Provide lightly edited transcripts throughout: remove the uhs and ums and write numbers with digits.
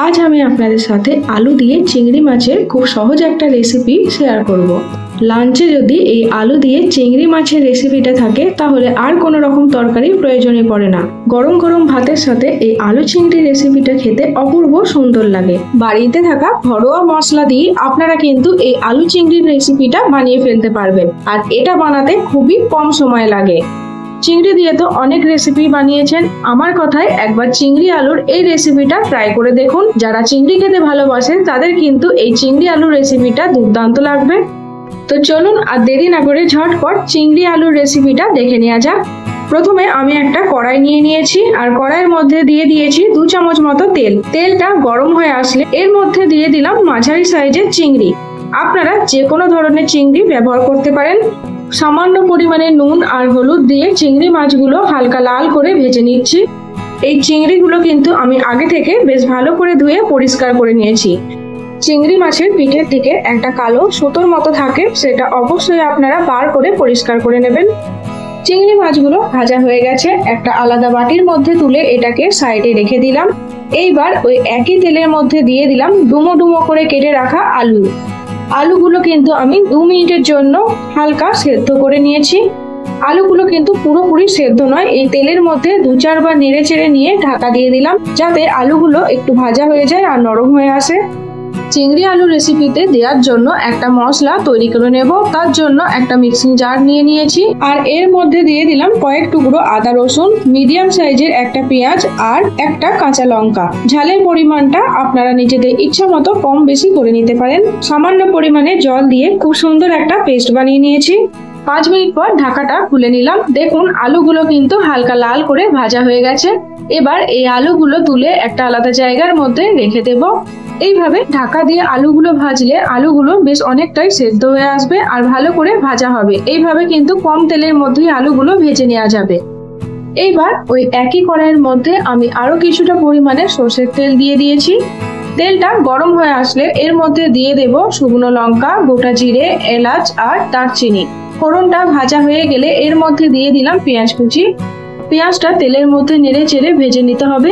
আজ আমি আপনাদের সাথে আলু দিয়ে চিংড়ি মাছের খুব সহজ একটা রেসিপি শেয়ার করব। লাঞ্চে যদি এই আলু দিয়ে চিংড়ি মাছের রেসিপিটা থাকে তাহলে আর কোনো রকম তরকারির প্রয়োজনই পড়ে না। গরম গরম ভাতের সাথে এই আলু চিংড়ি রেসিপিটা খেতে অপূর্ব সুন্দর লাগে। বাড়িতে থাকা ঘরোয়া মশলা দিয়ে আপনারা কিন্তু এই আলু চিংড়ির রেসিপিটা বানিয়ে ফেলতে পারবেন, আর এটা বানাতে খুবই কম সময় লাগে। চিংড়ি দিয়ে তো অনেক রেসিপি বানিয়েছেন, আমার কথায় একবার চিংড়ি আলুর এই রেসিপিটা ট্রাই করে দেখুন। যারা চিংড়ি খেতে ভালোবাসেন তাদের কিন্তু এই চিংড়ি আলুর রেসিপিটা দুর্দান্ত লাগবে। তো চলুন আর দেরি না করে ঝটপট চিংড়ি আলুর রেসিপিটা দেখে নেওয়া যাক। প্রথমে আমি একটা কড়াই নিয়ে নিয়েছি, আর কড়াইয়ের মধ্যে দিয়ে দিয়েছি 2 চামচ মতো তেল। তেলটা গরম হয়ে আসলে এর মধ্যে দিয়ে দিলাম মাঝারি সাইজের চিংড়ি। আপনারা যে কোনো ধরনের চিংড়ি ব্যবহার করতে পারেন। সামান্য পরিমাণে নুন আর হলুদ দিয়ে চিংড়ি মাছগুলো হালকা লাল করে ভেজে নিচ্ছি। এই চিংড়িগুলো কিন্তু আমি আগে থেকে বেশ ভালো করে ধুয়ে পরিষ্কার করে নিয়েছি। চিংড়ি মাছের পিঠের দিকে একটা কালো সুতোর মতো থাকে, সেটা অবশ্যই আপনারা বার করে পরিষ্কার করে নেবেন। চিংড়ি মাছগুলো ভাজা হয়ে গেছে, একটা আলাদা বাটির মধ্যে তুলে এটাকে সাইডে রেখে দিলাম। এইবার ওই একই তেলের মধ্যে দিয়ে দিলাম ডুমো ডুমো করে কেটে রাখা আলু। আলুগুলো কিন্তু আমি 2 মিনিটের জন্য হালকা সেদ্ধ করে নিয়েছি। আলুগুলো কিন্তু পুরোপুরি সেদ্ধ নয়, এই তেলের মধ্যে 2-4 বার নেড়ে চেড়ে নিয়ে ঢাকা দিয়ে দিলাম, যাতে আলুগুলো একটু ভাজা হয়ে যায় আর নরম হয়ে আসে। চিংড়ি আলু রেসিপিতে দেওয়ার জন্য একটা মশলা তৈরি করে নেব। তার জন্য একটা মিক্সিং জার নিয়ে নিয়েছি, আর এর মধ্যে দিয়ে দিলাম কয়েক টুকরো আদা রসুন, মিডিয়াম সাইজের একটা পেঁয়াজ আর একটা কাঁচা লঙ্কা। ঝালের পরিমাণটা আপনারা নিজেদের ইচ্ছা মতো কম বেশি করে নিতে পারেন। সামান্য পরিমাণে জল দিয়ে খুব সুন্দর একটা পেস্ট বানিয়ে নিয়েছি। 5 মিনিট পর ঢাকাটা খুলে নিলাম। দেখুন আলুগুলো কিন্তু হালকা লাল করে ভাজা হয়ে গেছে। এবার এই আলুগুলো তুলে একটা আলাদা জায়গার মধ্যে রেখে দেব। এইভাবে ঢাকা দিয়ে আলুগুলো ভাজলে আলুগুলো বেশ অনেকটাই সেদ্ধ হয়ে আসবে আর ভালো করে ভাজা হবে। এইভাবে কিন্তু কম তেলের মধ্যেই আলুগুলো ভেজে নেওয়া যাবে। এইবার ওই একই কড়াইয়ের মধ্যে আমি আরো কিছুটা পরিমাণে সর্ষের তেল দিয়ে দিয়েছি। তেলটা গরম হয়ে আসলে এর মধ্যে দিয়ে দেব শুকনো লঙ্কা, গোটা জিরে, এলাচ আর দারচিনি। ফোড়নটা ভাজা হয়ে গেলে এর মধ্যে দিয়ে দিলাম পেঁয়াজ কুচি। পেঁয়াজটা তেলের মধ্যে নেড়ে চেড়ে ভেজে নিতে হবে।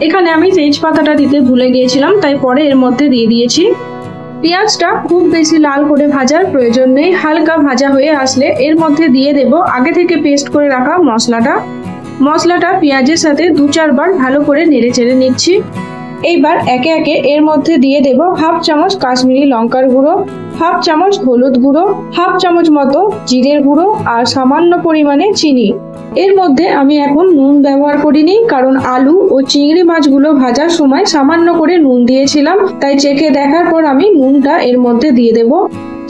এখানে আমি তেজপাতাটা দিতে ভুলে গিয়েছিলাম, তাই পরে এর মধ্যে দিয়ে দিয়েছি। পেঁয়াজটা খুব বেশি লাল করে ভাজার প্রয়োজন নেই, হালকা ভাজা হয়ে আসলে এর মধ্যে দিয়ে দেব আগে থেকে পেস্ট করে রাখা মশলাটা পেঁয়াজের সাথে 2-4 বার ভালো করে নেড়ে চেড়ে নিচ্ছি। এইবার একে একে এর মধ্যে দিয়ে দেব 1/2 চামচ কাশ্মীরি লঙ্কার গুঁড়ো, 1/2 চামচ হলুদ গুঁড়ো, 1/2 চামচ মতো জিরের গুঁড়ো আর সামান্য পরিমাণে চিনি। এর মধ্যে আমি এখন নুন ব্যবহার করিনি, কারণ আলু ও চিংড়ি মাছগুলো ভাজার সময় সামান্য করে নুন দিয়েছিলাম, তাই চেখে দেখার পর আমি নুনটা এর মধ্যে দিয়ে দেব।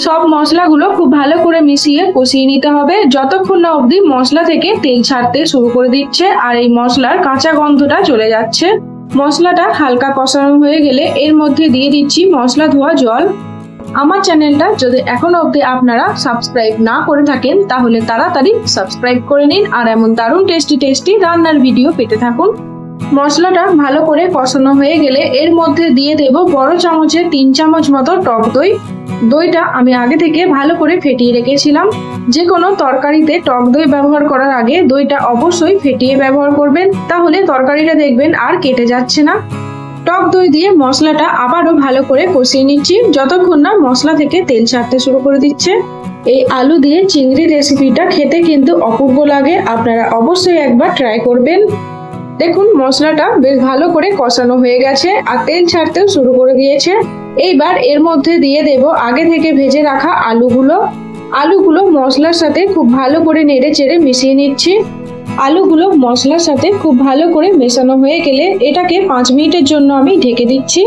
সব মশলাগুলো খুব ভালো করে মিশিয়ে কষিয়ে নিতে হবে, যতক্ষণ না অবধি মশলা থেকে তেল ছাড়তে শুরু করে দিচ্ছে আর এই মশলার কাঁচা গন্ধটা চলে যাচ্ছে। মশলাটা হালকা কষানো হয়ে গেলে এর মধ্যে দিয়ে দিচ্ছি মশলা ধোয়া জল। আমার চ্যানেলটা যদি এখনো অবধি আপনারা সাবস্ক্রাইব না করে থাকেন তাহলে তাড়াতাড়ি সাবস্ক্রাইব করে নিন, আর এমন দারুণ টেস্টি রান্নার ভিডিও পেতে থাকুন। মশলাটা ভালো করে কষানো হয়ে গেলে এর মধ্যে দিয়ে দেব বড় চামচে 3 চামচ মতো টক দই। দইটা আমি আগে থেকে ভালো করে ফেটিয়ে রেখেছিলাম। যে কোনো তরকারিতে টক দই ব্যবহার করার আগে দইটা অবশ্যই ফেটিয়ে ব্যবহার করবেন, তাহলে তরকারিটা দেখবেন আর কেটে যাচ্ছে না। টক দই দিয়ে মশলাটা আবারও ভালো করে কষিয়ে নিচ্ছি, যতক্ষণ না মশলা থেকে তেল ছাড়তে শুরু করে দিচ্ছে। এই আলু দিয়ে চিংড়ি রেসিপিটা খেতে কিন্তু অপূর্ব লাগে, আপনারা অবশ্যই একবার ট্রাই করবেন। দেখুন মশলাটা বেশ ভালো করে কষানো হয়ে গেছে আর তেল ছাড়তেও শুরু করে দিয়েছে। এইবার এর মধ্যে দিয়ে দেব আগে থেকে ভেজে রাখা আলুগুলো মশলার সাথে খুব ভালো করে নেড়ে চেড়ে মিশিয়ে নিচ্ছি। আলুগুলো মশলার সাথে খুব ভালো করে মেশানো হয়ে গেলে এটাকে 5 মিনিটের জন্য আমি ঢেকে দিচ্ছি,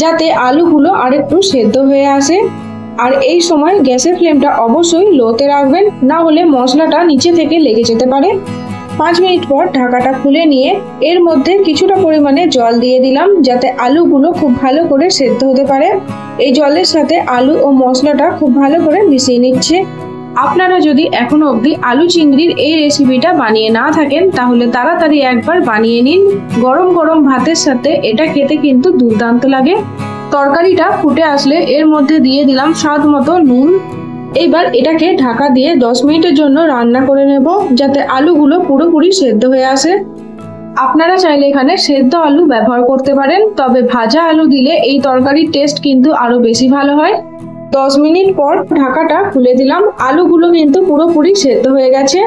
যাতে আলুগুলো আরেকটু সেদ্ধ হয়ে আসে। আর এই সময় গ্যাসের ফ্লেমটা অবশ্যই লোতে রাখবেন, না হলে মশলাটা নিচে থেকে লেগে যেতে পারে। 5 মিনিট পর ঢাকাটা খুলে নিয়ে এর মধ্যে কিছুটা পরিমাণে জল দিয়ে দিলাম, যাতে আলুগুলো খুব ভালো করে সেদ্ধ হতে পারে। এই জলের সাথে আলু ও মশলাটা খুব ভালো করে মিশিয়ে নিচ্ছে। আপনারা যদি এখনো অবধি আলু চিংড়ির এই রেসিপিটা বানিয়ে না থাকেন তাহলে তাড়াতাড়ি একবার বানিয়ে নিন। গরম গরম ভাতের সাথে এটা খেতে কিন্তু দুর্দান্ত লাগে। তরকারিটা ফুটে আসলে এর মধ্যে দিয়ে দিলাম স্বাদ মতো নুন। এইবার এটাকে ঢাকা দিয়ে 10 মিনিটের জন্য রান্না করে নেব, যাতে আলুগুলো পুরোপুরি সেদ্ধ হয়ে আসে। আপনারা চাইলে এখানে সেদ্ধ আলু ব্যবহার করতে পারেন, তবে ভাজা আলু দিলে এই তরকারির টেস্ট কিন্তু আরো বেশি ভালো হয়। 10 মিনিট পর ঢাকাটা খুলে দিলাম। আলুগুলো কিন্তু পুরোপুরি সেদ্ধ হয়ে গেছে।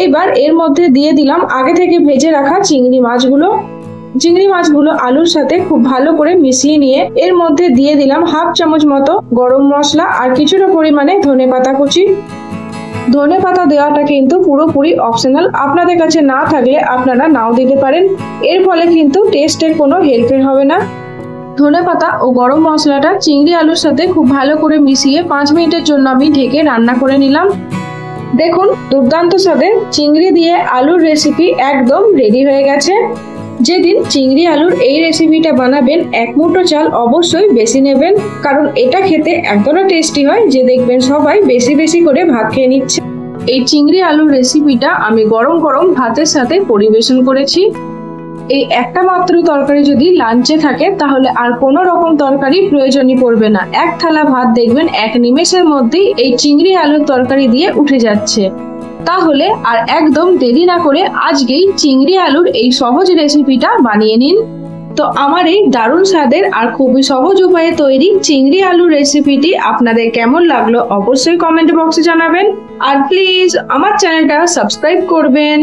এবার এর মধ্যে দিয়ে দিলাম আগে থেকে ভেজে রাখা চিংড়ি মাছগুলো। চিংড়ি মাছগুলো আলুর সাথে খুব ভালো করে মিশিয়ে নিয়ে এর মধ্যে দিয়ে দিলাম হাফ চামচ মতো গরম মশলা আর কিছুটা পরিমাণে ধনেপাতা কুচি। ধনেপাতা দেওয়াটা কিন্তু পুরোপুরি অপশনাল, আপনাদের কাছে না থাকলে আপনারা নাও দিতে পারেন, এর ফলে কিন্তু টেস্টের কোনো হেরফের হবে না। ধনেপাতা ও গরম মশলাটা চিংড়ি আলুর সাথে খুব ভালো করে মিশিয়ে 5 মিনিটের জন্য আমি ঢেকে রান্না করে নিলাম। দেখুন, দুর্দান্ত স্বাদে চিংড়ি দিয়ে আলুর রেসিপি একদম রেডি হয়ে গেছে। যেদিন চিংড়ি আলুর এই রেসিপিটা বানাবেন 1 মুঠো চাল অবশ্যই বেশি নেবেন, কারণ এটা খেতে এতটা টেস্টি হয় যে দেখবেন সবাই বেশি বেশি করে ভাত খেয়ে নিচ্ছে। এই চিংড়ি আলুর রেসিপিটা আমি গরম গরম ভাতের সাথে পরিবেশন করেছি। এই একটা মাত্র তরকারি যদি লাঞ্চে থাকে তাহলে আর কোনো রকম তরকারি প্রয়োজনই পড়বে না। এক থালা ভাত দেখবেন 1 নিমেষের মধ্যেই এই চিংড়ি আলুর তরকারি দিয়ে উঠে যাচ্ছে। তাহলে আর একদম দেরি না করে আজকেই চিংড়ি আলুর এই সহজ রেসিপিটা বানিয়ে নিন। তো আমার এই দারুণ স্বাদের আর খুবই সহজ উপায়ে তৈরি চিংড়ি আলুর রেসিপিটি আপনাদের কেমন লাগলো অবশ্যই কমেন্ট বক্সে জানাবেন। আর প্লিজ আমার চ্যানেলটা সাবস্ক্রাইব করবেন।